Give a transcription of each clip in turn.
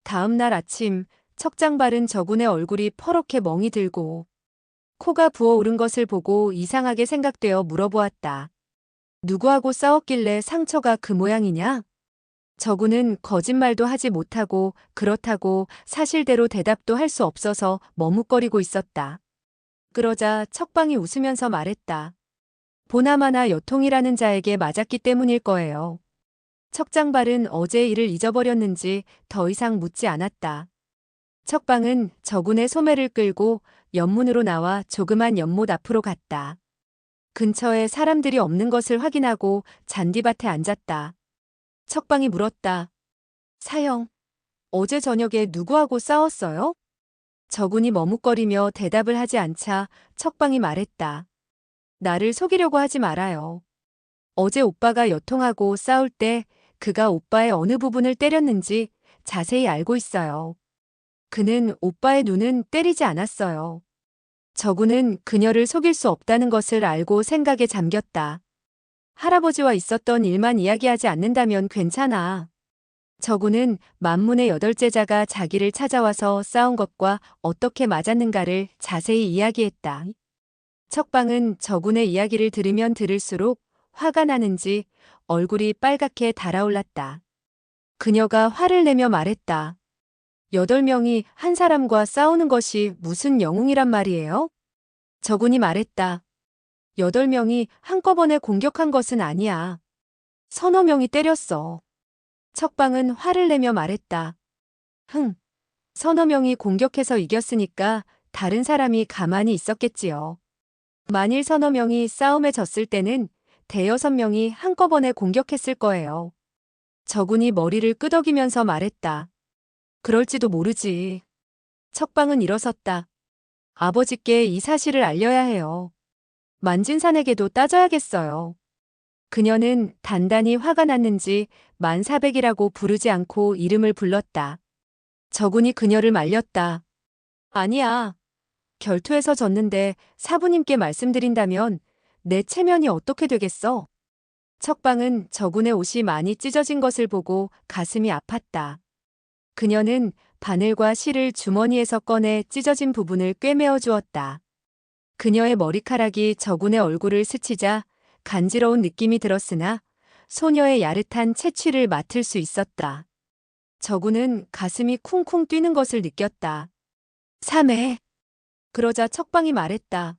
다음 날 아침 척장 바른 저군의 얼굴이 퍼렇게 멍이 들고 코가 부어오른 것을 보고 이상하게 생각되어 물어보았다. 누구하고 싸웠길래 상처가 그 모양이냐? 저군은 거짓말도 하지 못하고 그렇다고 사실대로 대답도 할 수 없어서 머뭇거리고 있었다. 그러자 척방이 웃으면서 말했다. 보나마나 여통이라는 자에게 맞았기 때문일 거예요. 척장발은 어제 일을 잊어버렸는지 더 이상 묻지 않았다. 척방은 저군의 소매를 끌고 연문으로 나와 조그만 연못 앞으로 갔다. 근처에 사람들이 없는 것을 확인하고 잔디밭에 앉았다. 척방이 물었다. 사형, 어제 저녁에 누구하고 싸웠어요? 저군이 머뭇거리며 대답을 하지 않자 척방이 말했다. 나를 속이려고 하지 말아요. 어제 오빠가 여통하고 싸울 때 그가 오빠의 어느 부분을 때렸는지 자세히 알고 있어요. 그는 오빠의 눈은 때리지 않았어요. 저군은 그녀를 속일 수 없다는 것을 알고 생각에 잠겼다. 할아버지와 있었던 일만 이야기하지 않는다면 괜찮아. 저군은 만문의 8제자가 자기를 찾아와서 싸운 것과 어떻게 맞았는가를 자세히 이야기했다. 척방은 저군의 이야기를 들으면 들을수록 화가 나는지 얼굴이 빨갛게 달아올랐다. 그녀가 화를 내며 말했다. 8명이 한 사람과 싸우는 것이 무슨 영웅이란 말이에요? 저군이 말했다. 8명이 한꺼번에 공격한 것은 아니야. 서너 명이 때렸어. 척방은 화를 내며 말했다. 서너 명이 공격해서 이겼으니까 다른 사람이 가만히 있었겠지요. 만일 서너 명이 싸움에 졌을 때는 대여섯 명이 한꺼번에 공격했을 거예요. 저군이 머리를 끄덕이면서 말했다. 그럴지도 모르지. 척방은 일어섰다. 아버지께 이 사실을 알려야 해요. 만진산에게도 따져야겠어요. 그녀는 단단히 화가 났는지 만사백이라고 부르지 않고 이름을 불렀다. 저군이 그녀를 말렸다. 아니야. 결투에서 졌는데 사부님께 말씀드린다면 내 체면이 어떻게 되겠어? 척방은 저군의 옷이 많이 찢어진 것을 보고 가슴이 아팠다. 그녀는 바늘과 실을 주머니에서 꺼내 찢어진 부분을 꿰매어 주었다. 그녀의 머리카락이 저군의 얼굴을 스치자 간지러운 느낌이 들었으나 소녀의 야릇한 채취를 맡을 수 있었다. 저군은 가슴이 쿵쿵 뛰는 것을 느꼈다. 3회. 그러자 척방이 말했다.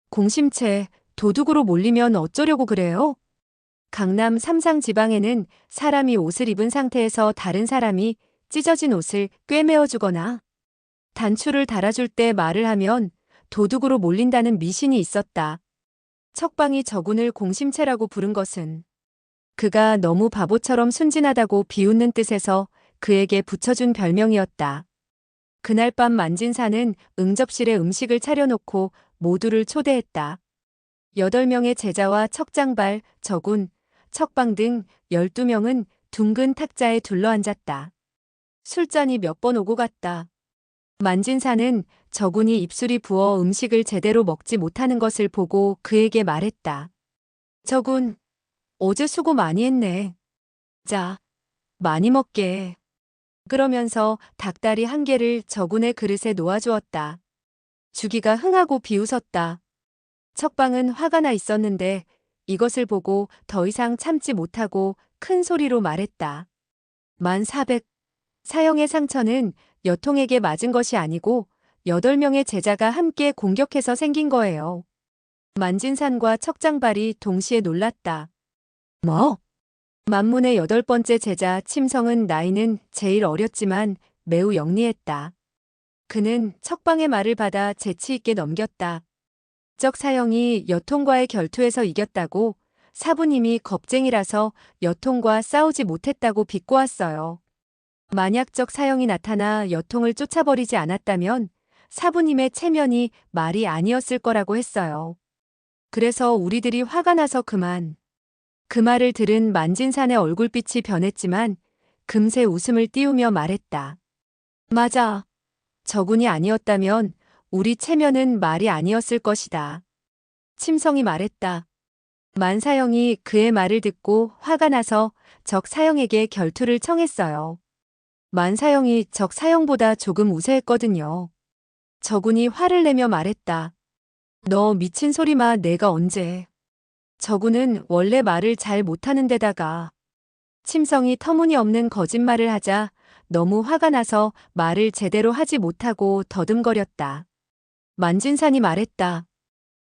공심채, 도둑으로 몰리면 어쩌려고 그래요? 강남 삼상 지방에는 사람이 옷을 입은 상태에서 다른 사람이 찢어진 옷을 꿰매어 주거나 단추를 달아줄 때 말을 하면 도둑으로 몰린다는 미신이 있었다. 척방이 저군을 공심채라고 부른 것은 그가 너무 바보처럼 순진하다고 비웃는 뜻에서 그에게 붙여준 별명이었다. 그날 밤 만진사는 응접실에 음식을 차려놓고 모두를 초대했다. 8명의 제자와 척장발, 저군, 척방 등 12명은 둥근 탁자에 둘러앉았다. 술잔이 몇 번 오고 갔다. 만진사는 저군이 입술이 부어 음식을 제대로 먹지 못하는 것을 보고 그에게 말했다. 저군, 어제 수고 많이 했네. 자, 많이 먹게. 그러면서 닭다리 한 개를 저군의 그릇에 놓아주었다. 주기가 흥하고 비웃었다. 척방은 화가 나 있었는데 이것을 보고 더 이상 참지 못하고 큰 소리로 말했다. 1400. 사형의 상처는 여통에게 맞은 것이 아니고 8명의 제자가 함께 공격해서 생긴 거예요. 만진산과 척장발이 동시에 놀랐다. 뭐? 만문의 8번째 제자 침성은 나이는 제일 어렸지만 매우 영리했다. 그는 척방의 말을 받아 재치 있게 넘겼다. 적 사형이 여통과의 결투에서 이겼다고 사부님이 겁쟁이라서 여통과 싸우지 못했다고 비꼬았어요. 만약 적 사형이 나타나 여통을 쫓아버리지 않았다면 사부님의 체면이 말이 아니었을 거라고 했어요. 그래서 우리들이 화가 나서 그만. 그 말을 들은 만진산의 얼굴빛이 변했지만 금세 웃음을 띄우며 말했다. 맞아. 저군이 아니었다면 우리 체면은 말이 아니었을 것이다. 침성이 말했다. 만사형이 그의 말을 듣고 화가 나서 적 사형에게 결투를 청했어요. 만사형이 적사형보다 조금 우세했거든요. 저군이 화를 내며 말했다. 너 미친 소리 마. 내가 언제. 저군은 원래 말을 잘 못하는 데다가 침성이 터무니없는 거짓말을 하자 너무 화가 나서 말을 제대로 하지 못하고 더듬거렸다. 만진산이 말했다.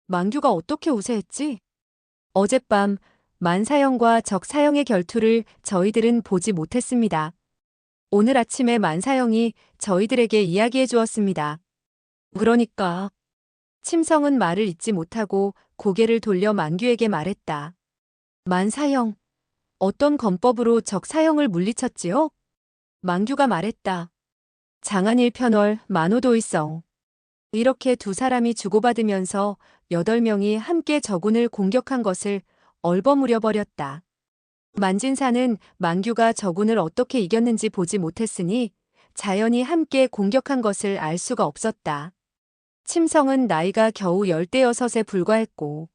만규가 어떻게 우세했지? 어젯밤 만사형과 적사형의 결투를 저희들은 보지 못했습니다. 오늘 아침에 만사형이 저희들에게 이야기해 주었습니다. 그러니까 침성은 말을 잇지 못하고 고개를 돌려 만규에게 말했다. 만사형, 어떤 권법으로 적사형을 물리쳤지요? 만규가 말했다. 장안일편월 만호도의성. 이렇게 두 사람이 주고받으면서 8명이 함께 저군을 공격한 것을 얼버무려버렸다. 만진사는 만규가 저군을 어떻게 이겼는지 보지 못했으니 자연히 함께 공격한 것을 알 수가 없었다. 침성은 나이가 겨우 16에 불과했고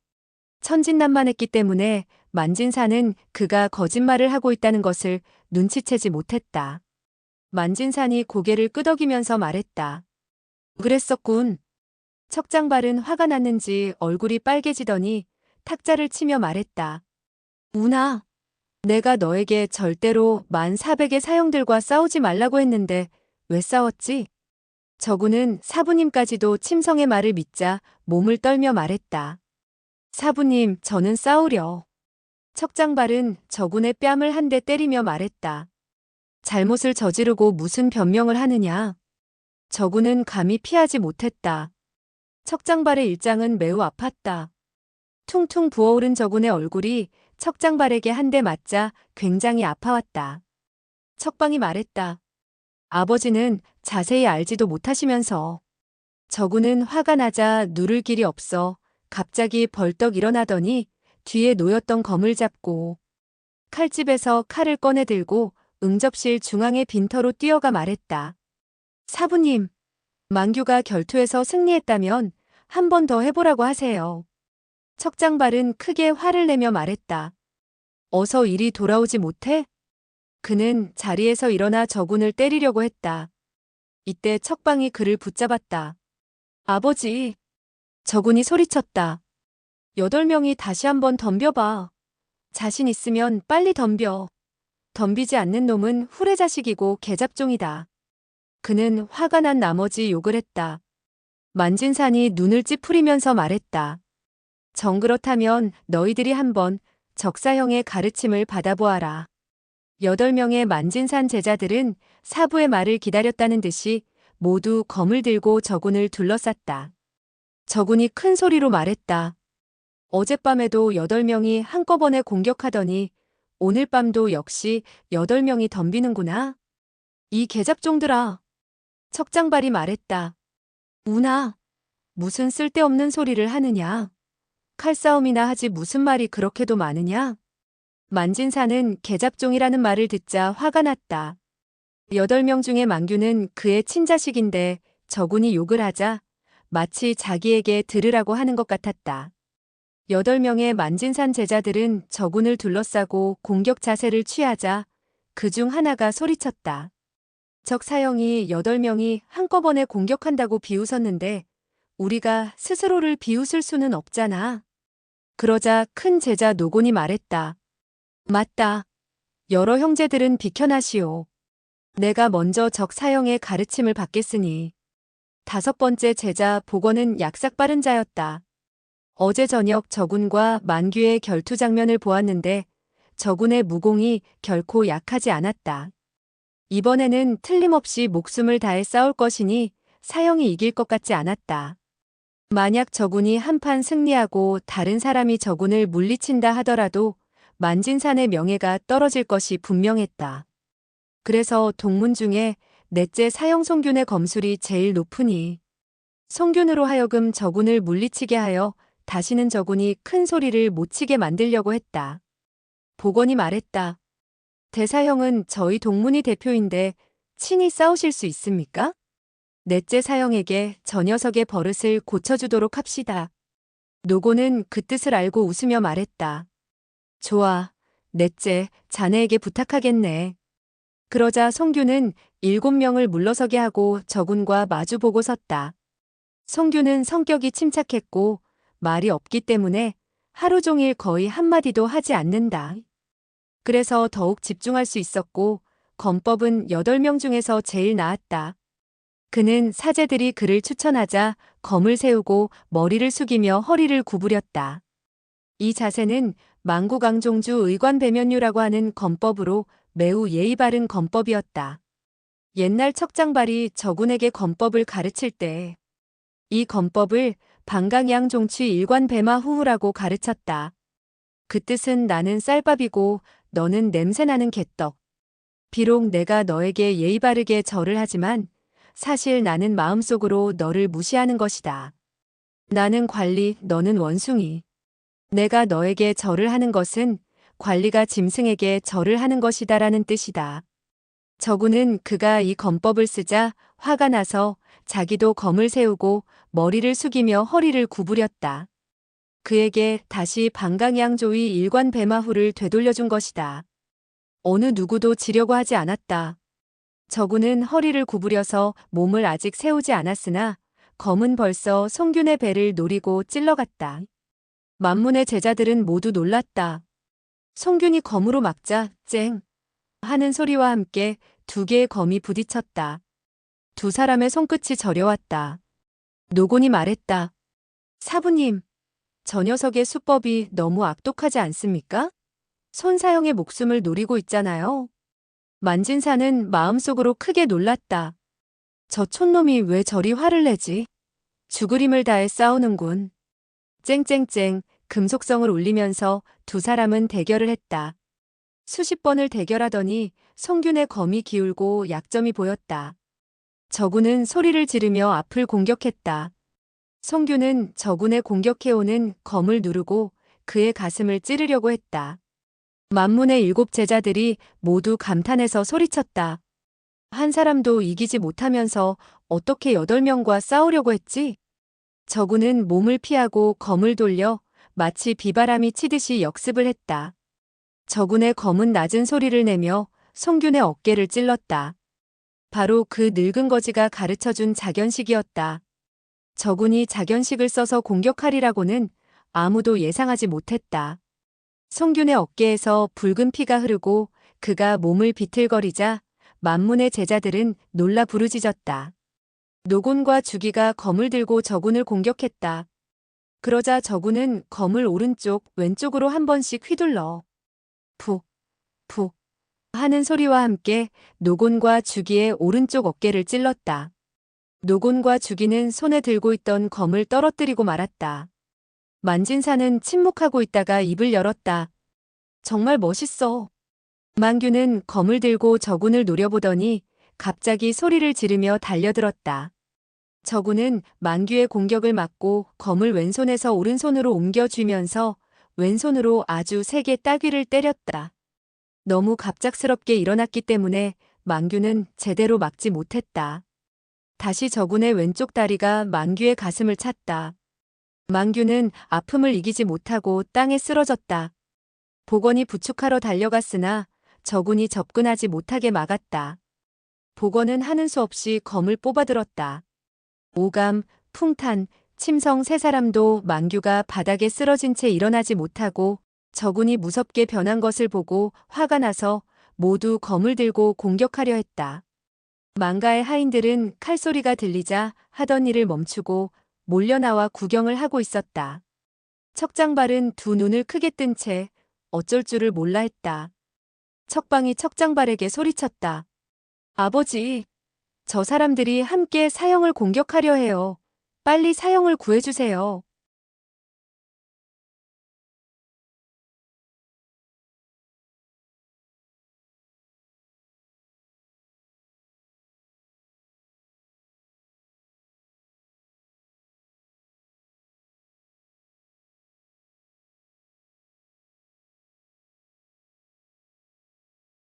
천진난만했기 때문에 만진사는 그가 거짓말을 하고 있다는 것을 눈치채지 못했다. 만진산이 고개를 끄덕이면서 말했다. 그랬었군. 척장발은 화가 났는지 얼굴이 빨개지더니 탁자를 치며 말했다. 운아, 내가 너에게 절대로 1400의 사형들과 싸우지 말라고 했는데 왜 싸웠지? 저구는 사부님까지도 침성의 말을 믿자 몸을 떨며 말했다. 사부님, 저는 싸우려. 척장발은 저군의 뺨을 한 대 때리며 말했다. 잘못을 저지르고 무슨 변명을 하느냐. 저군은 감히 피하지 못했다. 척장발의 일장은 매우 아팠다. 퉁퉁 부어오른 저군의 얼굴이 척장발에게 한 대 맞자 굉장히 아파왔다. 척방이 말했다. 아버지는 자세히 알지도 못하시면서. 저군은 화가 나자 누를 길이 없어 갑자기 벌떡 일어나더니 뒤에 놓였던 검을 잡고 칼집에서 칼을 꺼내 들고 응접실 중앙의 빈터로 뛰어가 말했다. 사부님, 만규가 결투에서 승리했다면 한 번 더 해보라고 하세요. 척장발은 크게 화를 내며 말했다. 어서 이리 돌아오지 못해? 그는 자리에서 일어나 저군을 때리려고 했다. 이때 척방이 그를 붙잡았다. 아버지. 저군이 소리쳤다. 8명이 다시 한번 덤벼봐. 자신 있으면 빨리 덤벼. 덤비지 않는 놈은 후레자식이고 개잡종이다. 그는 화가 난 나머지 욕을 했다. 만진산이 눈을 찌푸리면서 말했다. 정그렇다면 너희들이 한번 적사형의 가르침을 받아보아라. 8명의 만진산 제자들은 사부의 말을 기다렸다는 듯이 모두 검을 들고 저군을 둘러쌌다. 저군이 큰 소리로 말했다. 어젯밤에도 8명이 한꺼번에 공격하더니 오늘 밤도 역시 8명이 덤비는구나. 이 개잡종들아. 척장발이 말했다. 운아, 무슨 쓸데없는 소리를 하느냐. 칼싸움이나 하지 무슨 말이 그렇게도 많으냐. 만진사는 개잡종이라는 말을 듣자 화가 났다. 8명 중에 만규는 그의 친자식인데 저군이 욕을 하자 마치 자기에게 들으라고 하는 것 같았다. 8명의 만진산 제자들은 저군을 둘러싸고 공격 자세를 취하자 그중 하나가 소리쳤다. 적사형이 8명이 한꺼번에 공격한다고 비웃었는데 우리가 스스로를 비웃을 수는 없잖아. 그러자 큰 제자 노곤이 말했다. 맞다. 여러 형제들은 비켜나시오. 내가 먼저 적사형의 가르침을 받겠으니. 5번째 제자 보건은 약삭 빠른 자였다. 어제 저녁 저군과 만규의 결투 장면을 보았는데 저군의 무공이 결코 약하지 않았다. 이번에는 틀림없이 목숨을 다해 싸울 것이니 사형이 이길 것 같지 않았다. 만약 저군이 한판 승리하고 다른 사람이 저군을 물리친다 하더라도 만진산의 명예가 떨어질 것이 분명했다. 그래서 동문 중에 넷째 사형 송균의 검술이 제일 높으니 송균으로 하여금 저군을 물리치게 하여 다시는 저군이 큰 소리를 못 치게 만들려고 했다. 보건이 말했다. 대사형은 저희 동문이 대표인데 친히 싸우실 수 있습니까? 넷째 사형에게 저 녀석의 버릇을 고쳐주도록 합시다. 노고는 그 뜻을 알고 웃으며 말했다. 좋아, 넷째, 자네에게 부탁하겠네. 그러자 송규는 7명을 물러서게 하고 저군과 마주보고 섰다. 송규는 성격이 침착했고 말이 없기 때문에 하루 종일 거의 한마디도 하지 않는다. 그래서 더욱 집중할 수 있었고 검법은 8명 중에서 제일 나았다. 그는 사제들이 그를 추천하자 검을 세우고 머리를 숙이며 허리를 구부렸다. 이 자세는 만구강종주 의관배면류라고 하는 검법으로 매우 예의 바른 검법이었다. 옛날 척장발이 저군에게 검법을 가르칠 때 이 검법을 방강양종취 일관배마후후라고 가르쳤다. 그 뜻은 나는 쌀밥이고 너는 냄새나는 개떡. 비록 내가 너에게 예의 바르게 절을 하지만 사실 나는 마음속으로 너를 무시하는 것이다. 나는 관리, 너는 원숭이. 내가 너에게 절을 하는 것은 관리가 짐승에게 절을 하는 것이다라는 뜻이다. 저군은 그가 이 검법을 쓰자 화가 나서 자기도 검을 세우고 머리를 숙이며 허리를 구부렸다. 그에게 다시 방강양조의 일관배마후를 되돌려준 것이다. 어느 누구도 지려고 하지 않았다. 저군은 허리를 구부려서 몸을 아직 세우지 않았으나 검은 벌써 송균의 배를 노리고 찔러갔다. 만문의 제자들은 모두 놀랐다. 송균이 검으로 막자 쨍 하는 소리와 함께 2개의 검이 부딪혔다. 2사람의 손끝이 저려왔다. 노곤이 말했다. 사부님, 저 녀석의 수법이 너무 악독하지 않습니까? 손사형의 목숨을 노리고 있잖아요. 만진사는 마음속으로 크게 놀랐다. 저 촌놈이 왜 저리 화를 내지? 죽을 힘을 다해 싸우는군. 쨍쨍쨍 금속성을 울리면서 2사람은 대결을 했다. 수십 번을 대결하더니 송균의 검이 기울고 약점이 보였다. 저군은 소리를 지르며 앞을 공격했다. 송균은 저군의 공격해오는 검을 누르고 그의 가슴을 찌르려고 했다. 만문의 7 제자들이 모두 감탄해서 소리쳤다. 한 사람도 이기지 못하면서 어떻게 8명과 싸우려고 했지? 저군은 몸을 피하고 검을 돌려 마치 비바람이 치듯이 역습을 했다. 저군의 검은 낮은 소리를 내며 송균의 어깨를 찔렀다. 바로 그 늙은 거지가 가르쳐준 작연식이었다. 저군이 작연식을 써서 공격하리라고는 아무도 예상하지 못했다. 송균의 어깨에서 붉은 피가 흐르고 그가 몸을 비틀거리자 만문의 제자들은 놀라 부르짖었다. 노곤과 주기가 검을 들고 저군을 공격했다. 그러자 저군은 검을 오른쪽, 왼쪽으로 한 번씩 휘둘러 푹, 푹 하는 소리와 함께 노곤과 주기의 오른쪽 어깨를 찔렀다. 노곤과 주기는 손에 들고 있던 검을 떨어뜨리고 말았다. 만진사는 침묵하고 있다가 입을 열었다. 정말 멋있어. 만규는 검을 들고 저군을 노려보더니 갑자기 소리를 지르며 달려들었다. 저군은 만규의 공격을 막고 검을 왼손에서 오른손으로 옮겨쥐면서 왼손으로 아주 세게 따귀를 때렸다. 너무 갑작스럽게 일어났기 때문에 만규는 제대로 막지 못했다. 다시 저군의 왼쪽 다리가 만규의 가슴을 찼다. 만규는 아픔을 이기지 못하고 땅에 쓰러졌다. 복원이 부축하러 달려갔으나 저군이 접근하지 못하게 막았다. 복원은 하는 수 없이 검을 뽑아들었다. 오감, 풍탄, 침성 3사람도 만규가 바닥에 쓰러진 채 일어나지 못하고 저군이 무섭게 변한 것을 보고 화가 나서 모두 검을 들고 공격하려 했다. 망가의 하인들은 칼소리가 들리자 하던 일을 멈추고 몰려나와 구경을 하고 있었다. 척장발은 2 눈을 크게 뜬 채 어쩔 줄을 몰라 했다. 척방이 척장발에게 소리쳤다. 아버지, 저 사람들이 함께 사형을 공격하려 해요. 빨리 사형을 구해주세요.